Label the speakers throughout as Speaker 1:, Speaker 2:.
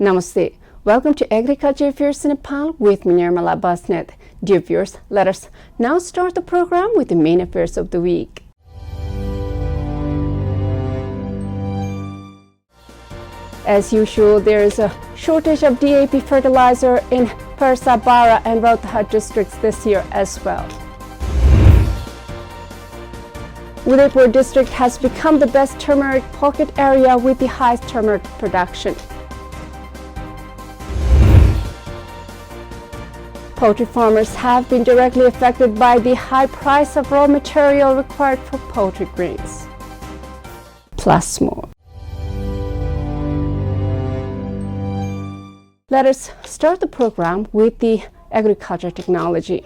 Speaker 1: Namaste. Welcome to Agriculture Affairs in Nepal with me, Nirmala Basnet. Dear viewers, let us now start the program with the main affairs of the week. As usual, there is a shortage of DAP fertilizer in Parasabara and Rohtak districts this year as well. Udaipur district has become the best turmeric pocket area with the highest turmeric production. Poultry farmers have been directly affected by the high price of raw material required for poultry grains. Plus more. Let us start the program with the agriculture technology.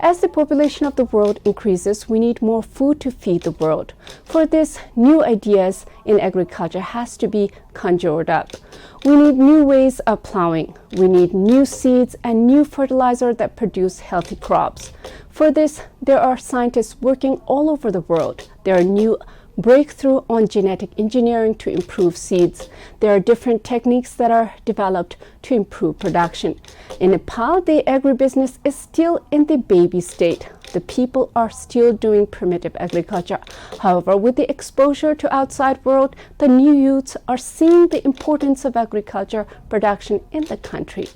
Speaker 1: As the population of the world increases, we need more food to feed the world. For this, new ideas in agriculture has to be conjured up. We need new ways of plowing. We need new seeds and new fertilizer that produce healthy crops. For this, there are scientists working all over the world. There are new breakthrough on genetic engineering to improve seeds. There are different techniques that are developed to improve production. In Nepal, the agribusiness is still in the baby state. The people are still doing primitive agriculture. However, with the exposure to outside world, the new youths are seeing the importance of agriculture production in the country.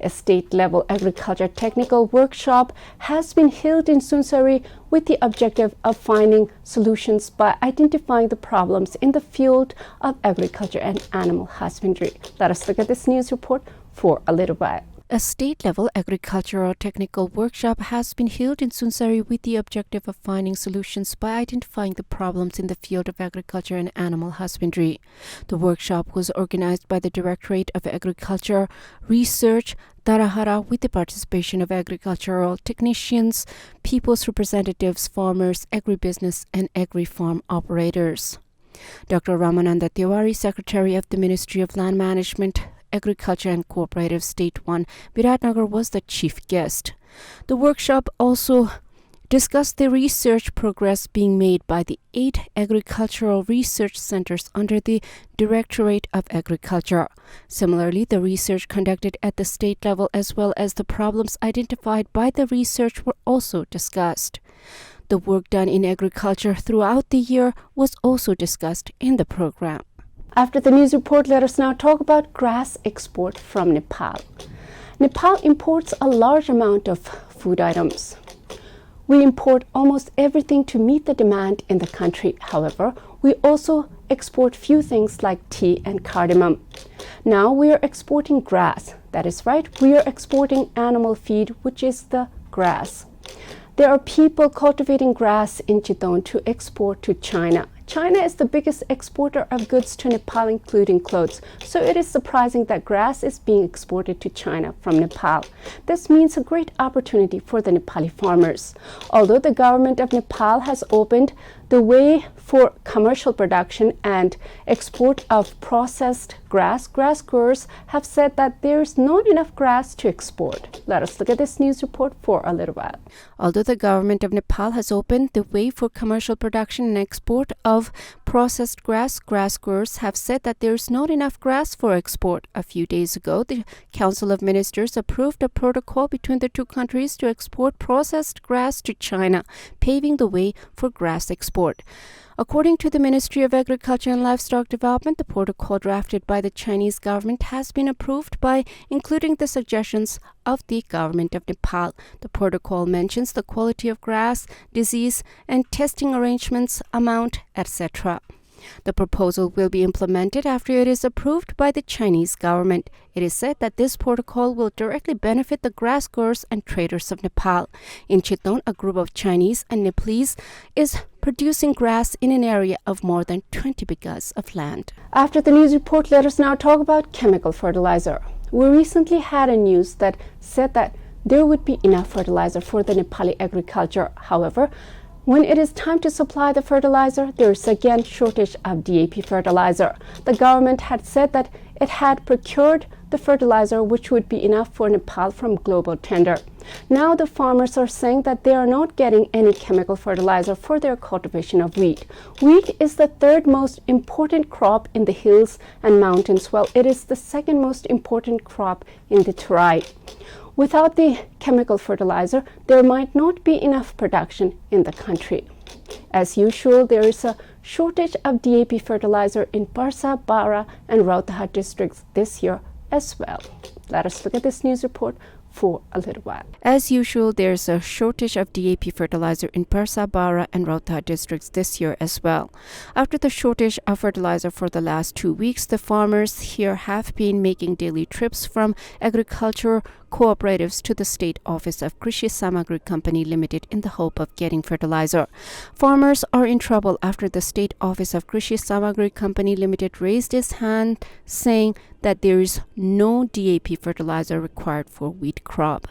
Speaker 1: A state-level agriculture technical workshop has been held in Sunsari with the objective of finding solutions by identifying the problems in the field of agriculture and animal husbandry. Let us look at this news report for a little while. A state-level agricultural technical workshop has been held in Sunsari with the objective of finding solutions by identifying the problems in the field of agriculture and animal husbandry. The workshop was organized by the Directorate of Agriculture Research, Tarahara, with the participation of agricultural technicians, people's representatives, farmers, agribusiness, and agri-farm operators. Dr. Ramananda Tiwari, Secretary of the Ministry of Land Management, Agriculture and Cooperative State 1, Viratnagar, was the chief guest. The workshop also discussed the research progress being made by the 8 agricultural research centers under the Directorate of Agriculture. Similarly, the research conducted at the state level as well as the problems identified by the research were also discussed. The work done in agriculture throughout the year was also discussed in the program. After the news report, let us now talk about grass export from Nepal. Nepal imports a large amount of food items. We import almost everything to meet the demand in the country. However, we also export few things like tea and cardamom. Now we are exporting grass. That is right, we are exporting animal feed, which is the grass. There are people cultivating grass in Chittagong to export to China. China is the biggest exporter of goods to Nepal, including clothes. So it is surprising that grass is being exported to China from Nepal. This means a great opportunity for the Nepali farmers. Although the government of Nepal has opened the way for commercial production and export of processed grass, grass growers have said that there is not enough grass to export. Let us look at this news report for a little while. Although the government of Nepal has opened the way for commercial production and export of processed grass, grass growers have said that there is not enough grass for export. A few days ago, the Council of Ministers approved a protocol between the two countries to export processed grass to China, paving the way for grass export. According to the Ministry of Agriculture and Livestock Development, the protocol drafted by the Chinese government has been approved by including the suggestions of the government of Nepal. The protocol mentions the quality of grass, disease, and testing arrangements, amount, etc. The proposal will be implemented after it is approved by the Chinese government. It is said that this protocol will directly benefit the grass growers and traders of Nepal. In Chittagong, a group of Chinese and Nepalese is producing grass in an area of more than 20 bighas of land. After the news report, let us now talk about chemical fertilizer. We recently had a news that said that there would be enough fertilizer for the Nepali agriculture. However, When it is time to supply the fertilizer, there is again shortage of DAP fertilizer. The government had said that it had procured the fertilizer which would be enough for Nepal from global tender. Now the farmers are saying that they are not getting any chemical fertilizer for their cultivation of wheat. Wheat is the third most important crop in the hills and mountains, while it is the second most important crop in the Terai. Without the chemical fertilizer, there might not be enough production in the country. As usual, there is a shortage of DAP fertilizer in Parasabara and Rautahat districts this year as well. Let us look at this news report for a little while. As usual, there's a shortage of DAP fertilizer in Parasabara and Rautahat districts this year as well. After the shortage of fertilizer for the last 2 weeks, the farmers here have been making daily trips from agriculture cooperatives to the State Office of Krishi Samagri Company Limited in the hope of getting fertilizer. Farmers are in trouble after the State Office of Krishi Samagri Company Limited raised its hand saying that there is no DAP fertilizer required for wheat crop.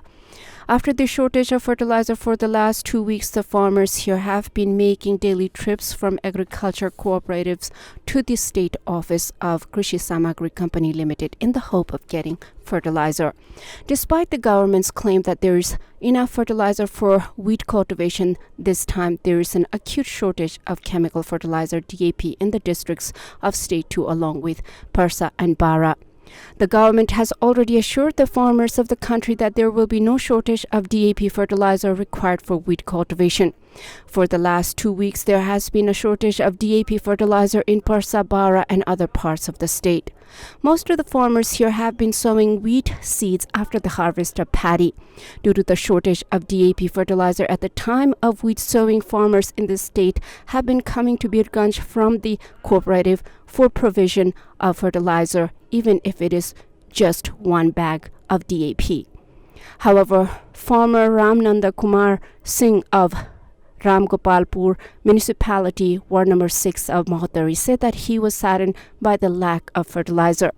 Speaker 1: After the shortage of fertilizer for the last 2 weeks, the farmers here have been making daily trips from agriculture cooperatives to the State Office of Krishi Samagri Company Limited in the hope of getting fertilizer. Despite the government's claim that there is enough fertilizer for wheat cultivation, this time there is an acute shortage of chemical fertilizer DAP in the districts of State 2 along with Parsa and Bara. The government has already assured the farmers of the country that there will be no shortage of DAP fertilizer required for wheat cultivation. For the last 2 weeks, there has been a shortage of DAP fertilizer in Parasabara and other parts of the state. Most of the farmers here have been sowing wheat seeds after the harvest of paddy. Due to the shortage of DAP fertilizer at the time of wheat sowing, farmers in the state have been coming to Birganj from the cooperative for provision of fertilizer, even if it is just 1 bag of DAP. However, farmer Ramnanda Kumar Singh of Ramgopalpur municipality, Ward number 6 of Mahodari, said that he was saddened by the lack of fertilizer.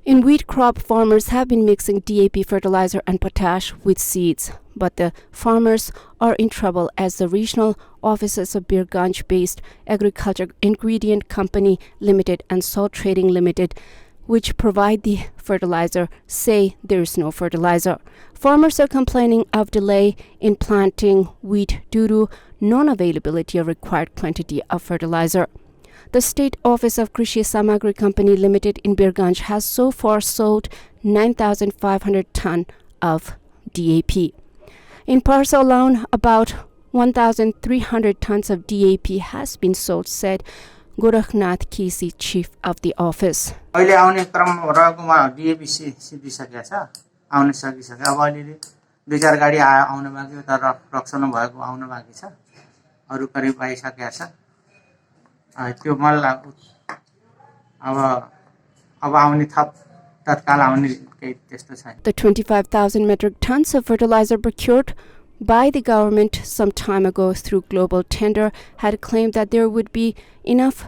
Speaker 1: In wheat crop, farmers have been mixing DAP fertilizer and potash with seeds, but the farmers are in trouble as the regional offices of Birganj-based Agriculture Ingredient Company Limited and Salt Trading Limited, which provide the fertilizer, say there is no fertilizer. Farmers are complaining of delay in planting wheat due to non-availability of required quantity of fertilizer. The State Office of Krishi Samagri Company Limited in Birganj has so far sold 9,500 ton of DAP. In Parsa alone, about 1,300 tons of DAP has been sold, said Gorakhnath Kisi, chief of the office. The 25,000 metric tons of fertilizer procured by the government some time ago through global tender had claimed that there would be enough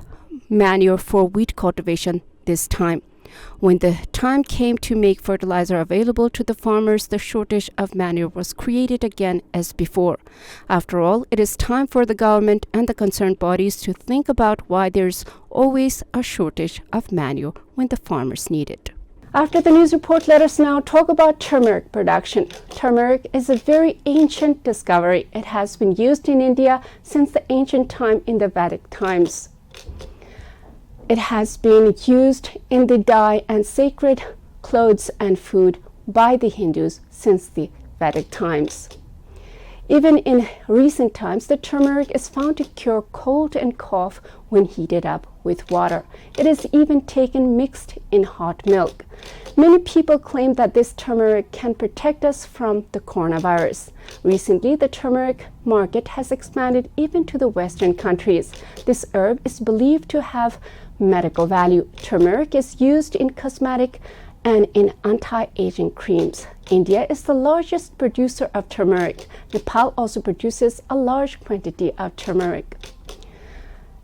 Speaker 1: manure for wheat cultivation this time. When the time came to make fertilizer available to the farmers, the shortage of manure was created again as before. After all, it is time for the government and the concerned bodies to think about why there's always a shortage of manure when the farmers need it. After the news report, let us now talk about turmeric production. Turmeric is a very ancient discovery. It has been used in India since the ancient time in the Vedic times. It has been used in the dye and sacred clothes and food by the Hindus since the Vedic times. Even in recent times, the turmeric is found to cure cold and cough when heated up with water. It is even taken mixed in hot milk. Many people claim that this turmeric can protect us from the coronavirus. Recently, the turmeric market has expanded even to the Western countries. This herb is believed to have medical value. Turmeric is used in cosmetic and in anti-aging creams. India is the largest producer of turmeric. Nepal also produces a large quantity of turmeric.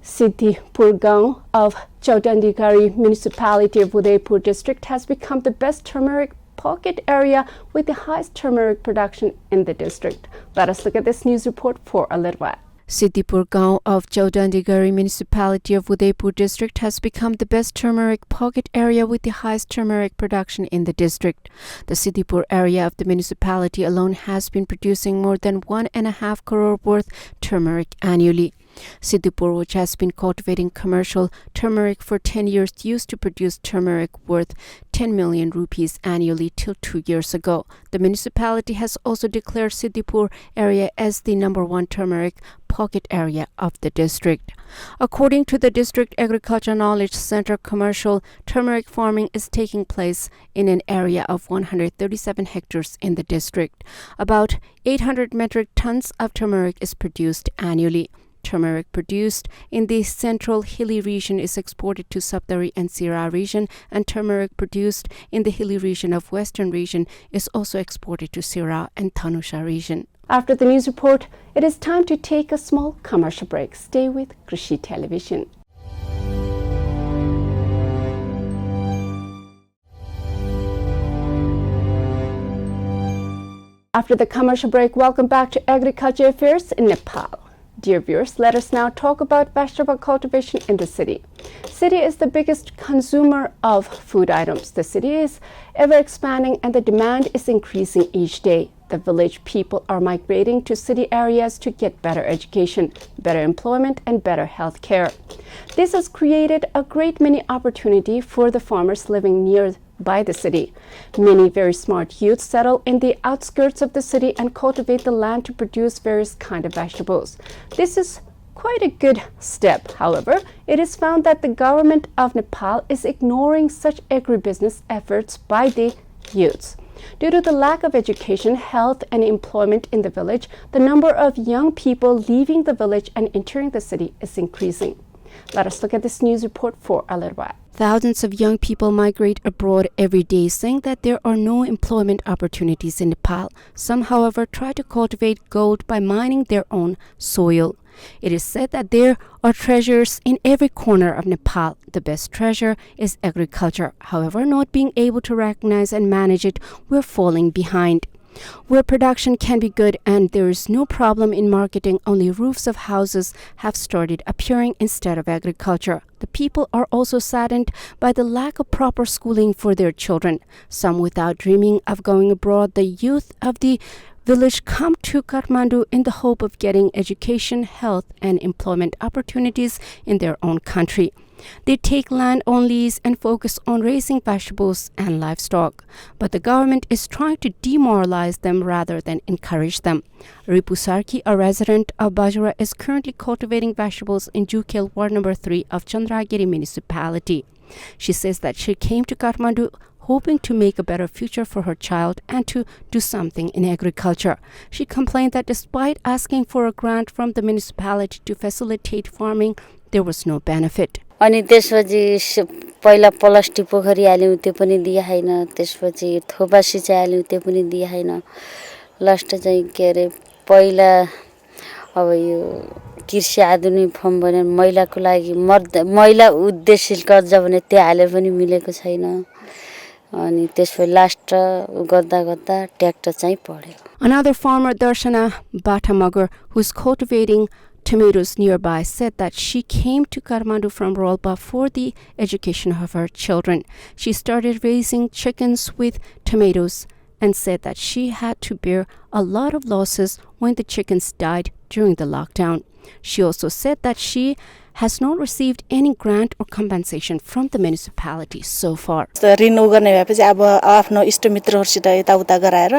Speaker 1: Siddhipur Gaon of Chaudandikari municipality of Udaipur district has become the best turmeric pocket area with the highest turmeric production in the district. Let us look at this news report for a little while. Siddhipur Gaon of Chaudandikari municipality of Udaipur district has become the best turmeric pocket area with the highest turmeric production in the district. The Siddhipur area of the municipality alone has been producing more than 1.5 crore worth turmeric annually. Siddhipur, which has been cultivating commercial turmeric for 10 years, used to produce turmeric worth 10 million rupees annually till 2 years ago. The municipality has also declared Siddhipur area as the #1 turmeric pocket area of the district. According to the District Agriculture Knowledge Center, commercial turmeric farming is taking place in an area of 137 hectares in the district. About 800 metric tons of turmeric is produced annually. Turmeric produced in the central hilly region is exported to Saptari and Sira region, and turmeric produced in the hilly region of western region is also exported to Sira and Thanusha region. After the news report, it is time to take a small commercial break. Stay with Krishi Television. After the commercial break, welcome back to Agriculture Affairs in Nepal. Dear viewers, let us now talk about vegetable cultivation in the city. City is the biggest consumer of food items. The city is ever expanding and the demand is increasing each day. The village people are migrating to city areas to get better education, better employment, and better health care. This has created a great many opportunity for the farmers living nearby the city. Many very smart youths settle in the outskirts of the city and cultivate the land to produce various kinds of vegetables. This is quite a good step. However, it is found that the government of Nepal is ignoring such agribusiness efforts by the youths. Due to the lack of education, health, and employment in the village, the number of young people leaving the village and entering the city is increasing. Let us look at this news report for a little while. Thousands of young people migrate abroad every day, saying that there are no employment opportunities in Nepal. Some, however, try to cultivate gold by mining their own soil. It is said that there are treasures in every corner of Nepal. The best treasure is agriculture. However, not being able to recognize and manage it, we're falling behind. Where production can be good and there is no problem in marketing, only roofs of houses have started appearing instead of agriculture. The people are also saddened by the lack of proper schooling for their children. Some, without dreaming of going abroad, the youth of the village come to Kathmandu in the hope of getting education, health, and employment opportunities in their own country. They take land on lease and focus on raising vegetables and livestock. But the government is trying to demoralize them rather than encourage them. Ripu Sarki, a resident of Bajura, is currently cultivating vegetables in Jukhel, Ward number 3 of Chandragiri municipality. She says that she came to Kathmandu hoping to make a better future for her child and to do something in agriculture. She complained that despite asking for a grant from the municipality to facilitate farming, there was no benefit.
Speaker 2: अनि त्यसपछि पहिला plastic पोखरी हाल्यौं त्यो पनि दिए हैन त्यसपछि थोपा सिँचाइ हाल्यौं त्यो पनि दिए हैन लास्ट चाहिँ के रे पहिला अब यो कृषि आधुनिक फर्म भने महिलाको लागि महिला उद्देश्य कर्जा भने त्यो हाले पनि मिलेको छैन अनि त्यसपछि लास्ट गर्दा गर्दा ट्र्याक्टर चाहिँ पर्यो.
Speaker 1: Another farmer, Darshana Bhatamagar, who is cultivating tomatoes nearby, said that she came to Kathmandu from Rolpa for the education of her children. She started raising chickens with tomatoes and said that she had to bear a lot of losses when the chickens died during the lockdown. She also said that she has not received any grant or compensation from the municipality so far.
Speaker 3: ऋण गर्ने भएपछि अब आफ्नो इष्टमित्रहरुसित यताउता गराएर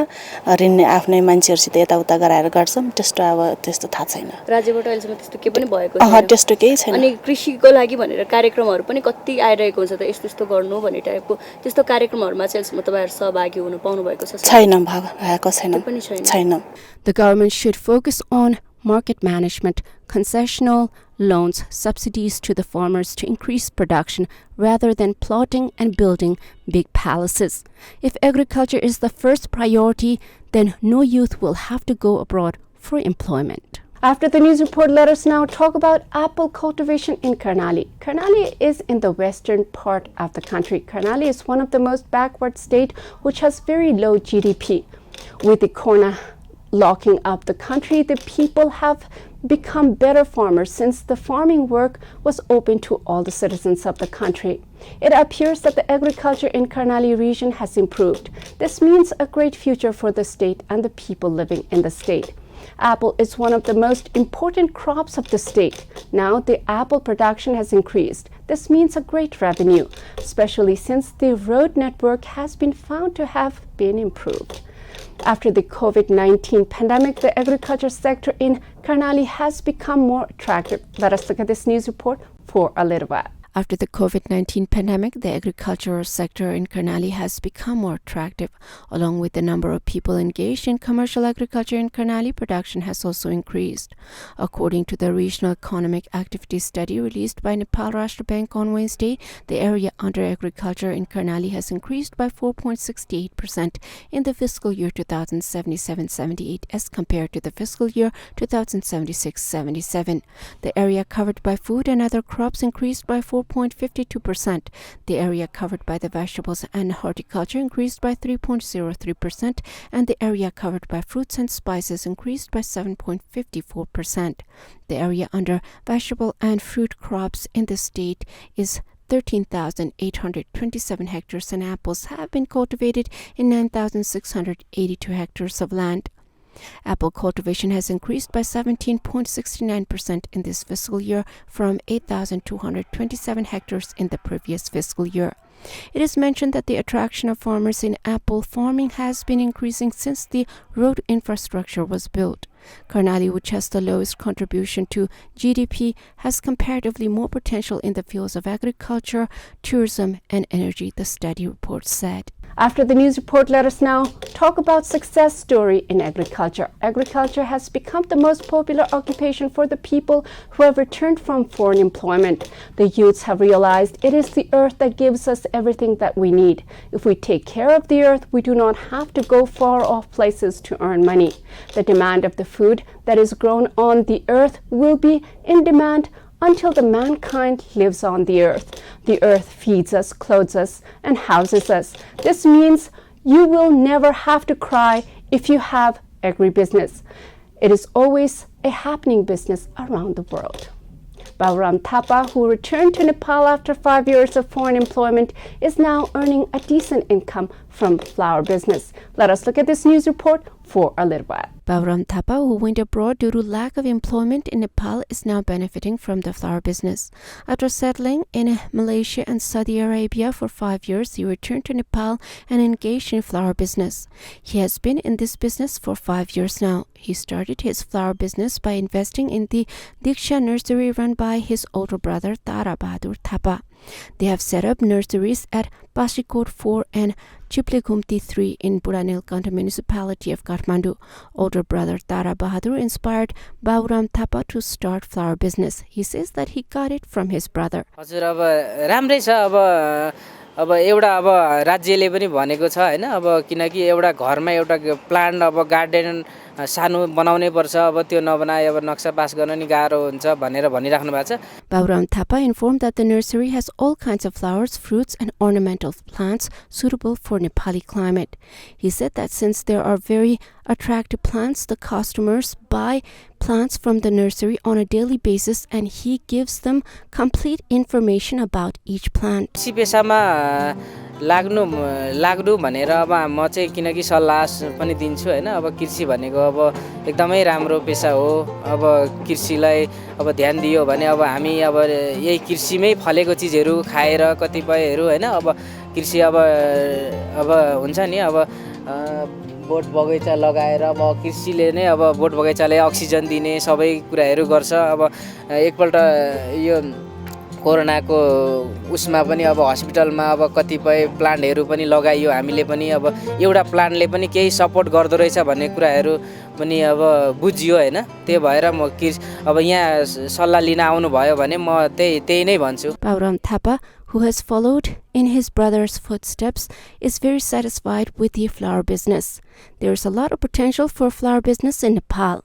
Speaker 3: ऋण आफ्नै मान्छेहरुसित यताउता गराएर गर्छौं त्यस्तो अब त्यस्तो थाहा छैन.
Speaker 4: राज्यबाट अहिलेसम्म त्यस्तो के पनि भएको छैन.
Speaker 3: त्यस्तो केही छैन.
Speaker 4: अनि कृषिको लागि भनेर कार्यक्रमहरु पनि कति आइरहेको हुन्छ त यस्तो यस्तो गर्नु भन्ने टाइपको त्यस्तो कार्यक्रमहरुमा चाहिँ अहिलेसम्म तपाईहरु सहभागी हुन पाउनु भएको छ?
Speaker 3: छैन भएको छैन.
Speaker 4: पनि छैन.
Speaker 3: छैन.
Speaker 1: The government should focus on market management, concessional loans, subsidies to the farmers to increase production rather than plotting and building big palaces. If agriculture is the first priority, then no youth will have to go abroad for employment. After the news report, let us now talk about apple cultivation in Carnali. Carnali is in the western part of the country. Carnali is one of the most backward states which has very low GDP. With the corona locking up the country, the people have become better farmers since the farming work was open to all the citizens of the country. It appears that the agriculture in Carnali region has improved. This means a great future for the state and the people living in the state. Apple is one of the most important crops of the state. Now the apple production has increased. This means a great revenue, especially since the road network has been found to have been improved. After the COVID-19 pandemic, the agriculture sector in Carnali has become more attractive. Let us look at this news report for a little while. After the COVID-19 pandemic, the agricultural sector in Carnali has become more attractive. Along with the number of people engaged in commercial agriculture in Carnali, production has also increased. According to the Regional Economic Activity Study released by Nepal Rashtra Bank on Wednesday, the area under agriculture in Carnali has increased by 4.68% in the fiscal year 2077-78 as compared to the fiscal year 2076-77. The area covered by food and other crops increased by 4.52%. The area covered by the vegetables and horticulture increased by 3.03%, and the area covered by fruits and spices increased by 7.54%. The area under vegetable and fruit crops in the state is 13,827 hectares, and apples have been cultivated in 9,682 hectares of land. Apple cultivation has increased by 17.69% in this fiscal year from 8,227 hectares in the previous fiscal year. It is mentioned that the attraction of farmers in apple farming has been increasing since the road infrastructure was built. Carnali, which has the lowest contribution to GDP, has comparatively more potential in the fields of agriculture, tourism, and energy, the study report said. After the news report, let us now talk about success story in agriculture. Agriculture has become the most popular occupation for the people who have returned from foreign employment. The youths have realized it is the earth that gives us everything that we need. If we take care of the earth, we do not have to go far off places to earn money. The demand of the food that is grown on the earth will be in demand until the mankind lives on the earth. The earth feeds us, clothes us, and houses us. This means you will never have to cry if you have agribusiness. It is always a happening business around the world. Balram Thapa, who returned to Nepal after 5 years of foreign employment, is now earning a decent income from flower business. Let us look at this news report for a little while. Balram Thapa, who went abroad due to lack of employment in Nepal, is now benefiting from the flower business. After settling in Malaysia and Saudi Arabia for 5 years, he returned to Nepal and engaged in flower business. He has been in this business for 5 years now. He started his flower business by investing in the Diksha nursery run by his older brother Tara Bahadur Thapa. They have set up nurseries at Pasikot 4 and Chiplegumti 3 in Buranilkanta municipality of Kathmandu. Older brother Tara Bahadur inspired Balram Thapa to start flower business. He says that he got it from his brother.
Speaker 5: हजुर अब राम्रै छ अब एउटा अब राज्यले पनि भनेको छ हैन अब किनकि एउटा घरमा एउटा प्लान्ट अब गार्डन सानो बनाउनै पर्छ अब त्यो नबनाए अब नक्सा पास गर्न नि गाह्रो हुन्छ भनेर भनिराख्नु भएको छ.
Speaker 1: Balram Thapa informed that the nursery has all kinds of flowers, fruits, and ornamental plants suitable for Nepali climate. He said that since there are very attractive plants, the customers buy plants from the nursery on a daily basis, and he gives them complete information about each plant.
Speaker 5: कृषि पेशामा लाग्नु भनेर अब म चाहिँ किनकि सल्लाह पनि दिन्छु हैन अब कृषि भनेको अब एकदमै राम्रो पेशा हो. अब कृषिलाई अब ध्यान दियो भने अब हामी अब यही कृषिमै फलेको चीजहरु खाएर कतिपयहरु हैन अब कृषि अब हुन्छ नि अब बोट बगैँचा लगाएर अब कृषिले नै अब बोट बगैँचाले अक्सिजन दिने सबै कुराहरु गर्छ. अब एकपल्ट यो कोरोनाको उसमा पनि अब हस्पिटलमा अब कतिपय प्लान्टहरू पनि लगाइयो हामीले पनि अब एउटा प्लान्टले पनि केही सपोर्ट गर्दो रहेछ भन्ने कुराहरू पनि अब बुझियो हैन त्यो भएर म अब यहाँ सल्लाह लिन आउनु भयो भने म त्यही नै भन्छु
Speaker 1: Pauram Thapa, who has followed in his brother's footsteps, is very satisfied with the flower business. There is a lot of potential for flower business in Nepal.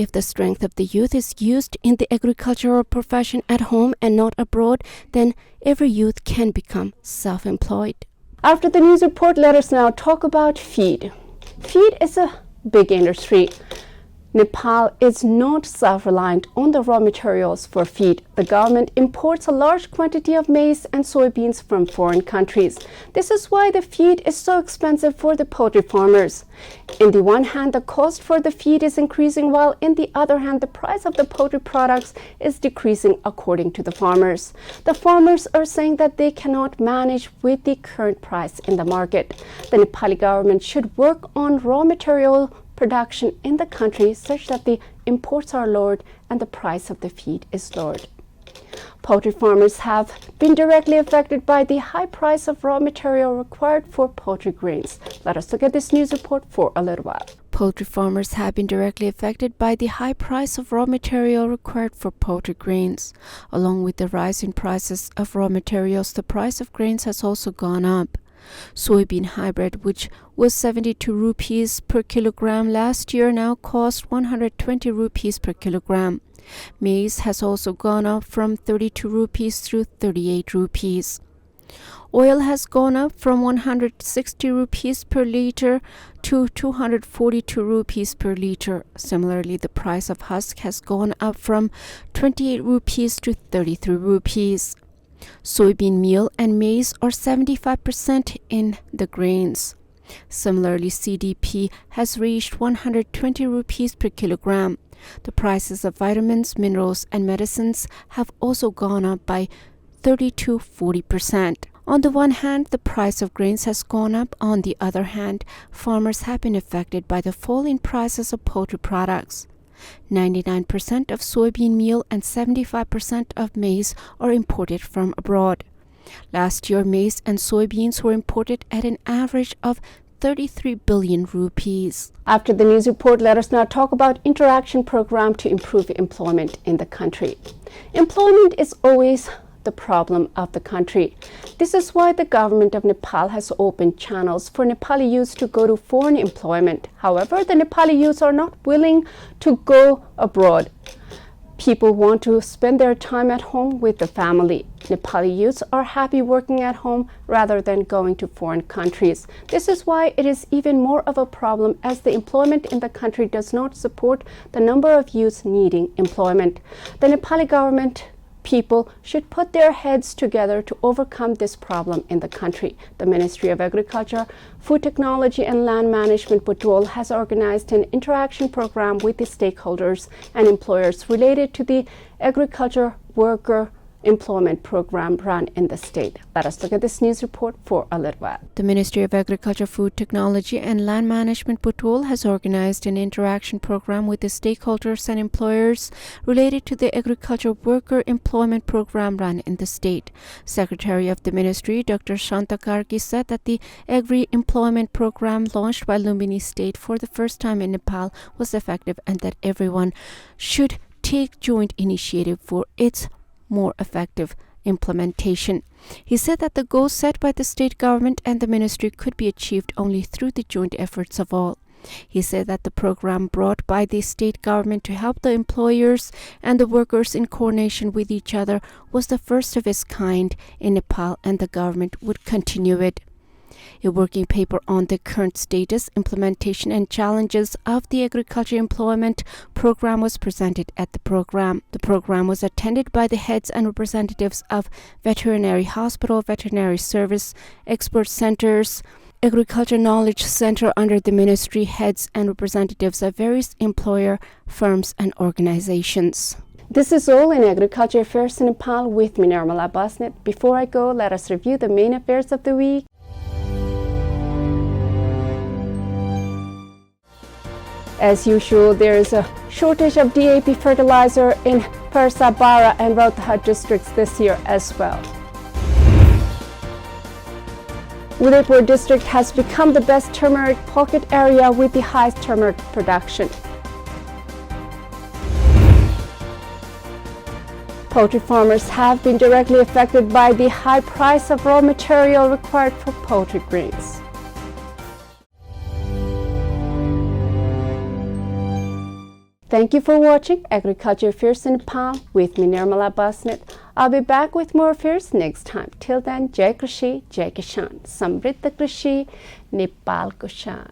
Speaker 1: If the strength of the youth is used in the agricultural profession at home and not abroad, then every youth can become self-employed. After the news report, let us now talk about feed. Feed is a big industry. Nepal is not self-reliant on the raw materials for feed. The government imports a large quantity of maize and soybeans from foreign countries. This is why the feed is so expensive for the poultry farmers. In the one hand, the cost for the feed is increasing, while in the other hand, the price of the poultry products is decreasing according to the farmers. The farmers are saying that they cannot manage with the current price in the market. The Nepali government should work on raw material production in the country such that the imports are lowered and the price of the feed is lowered. Poultry farmers have been directly affected by the high price of raw material required for poultry grains. Let us look at this news report for a little while. Poultry farmers have been directly affected by the high price of raw material required for poultry grains. Along with the rise in prices of raw materials, the price of grains has also gone up. Soybean hybrid, which was 72 rupees per kilogram last year, now costs 120 rupees per kilogram. Maize has also gone up from 32 rupees to 38 rupees. Oil has gone up from 160 rupees per liter to 242 rupees per liter. Similarly, the price of husk has gone up from 28 rupees to 33 rupees. Soybean meal and maize are 75% in the grains. Similarly, CDP has reached 120 rupees per kilogram. The prices of vitamins, minerals, and medicines have also gone up by 30 to 40%. On the one hand, the price of grains has gone up. On the other hand, farmers have been affected by the fall in prices of poultry products. 99% of soybean meal and 75% of maize are imported from abroad. Last year, maize and soybeans were imported at an average of 33 billion rupees. After the news report, let us now talk about interaction program to improve employment in the country. Employment is always the problem of the country. This is why the government of Nepal has opened channels for Nepali youths to go to foreign employment. However, the Nepali youths are not willing to go abroad. People want to spend their time at home with the family. Nepali youths are happy working at home rather than going to foreign countries. This is why it is even more of a problem, as the employment in the country does not support the number of youths needing employment. The Nepali government people should put their heads together to overcome this problem in the country. The Ministry of Agriculture, Food Technology and Land Management Patrol has organized an interaction program with the stakeholders and employers related to the agriculture worker employment program run in the state. Let us look at this news report for a little while. The Ministry of Agriculture, Food Technology and Land Management Patrol has organized an interaction program with the stakeholders and employers related to the agriculture worker employment program run in the state. Secretary of the Ministry, Dr. Shanta Karki, said that the agri-employment program launched by Lumbini State for the first time in Nepal was effective and that everyone should take joint initiative for its more effective implementation. He said that the goals set by the state government and the ministry could be achieved only through the joint efforts of all. He said that the program brought by the state government to help the employers and the workers in coordination with each other was the first of its kind in Nepal, and the government would continue it. A working paper on the current status, implementation and challenges of the agriculture employment program was presented at the program. The program was attended by the heads and representatives of veterinary hospital, veterinary service, expert centers, agriculture knowledge center under the ministry, heads and representatives of various employer firms and organizations. This is all in Agriculture Affairs in Nepal with me, Nirmala Basnet. Before I go, let us review the main affairs of the week. As usual, there is a shortage of DAP fertilizer in Parasabara and Rohtak districts this year as well. Udaipur district has become the best turmeric pocket area with the highest turmeric production. Poultry farmers have been directly affected by the high price of raw material required for poultry greens. Thank you for watching Agriculture Affairs in Nepal with me, Nirmala Basnet. I'll be back with more affairs next time. Till then, Jai Krishi, Jai Kishan. Samriddha Krishi, Nepal ko shan.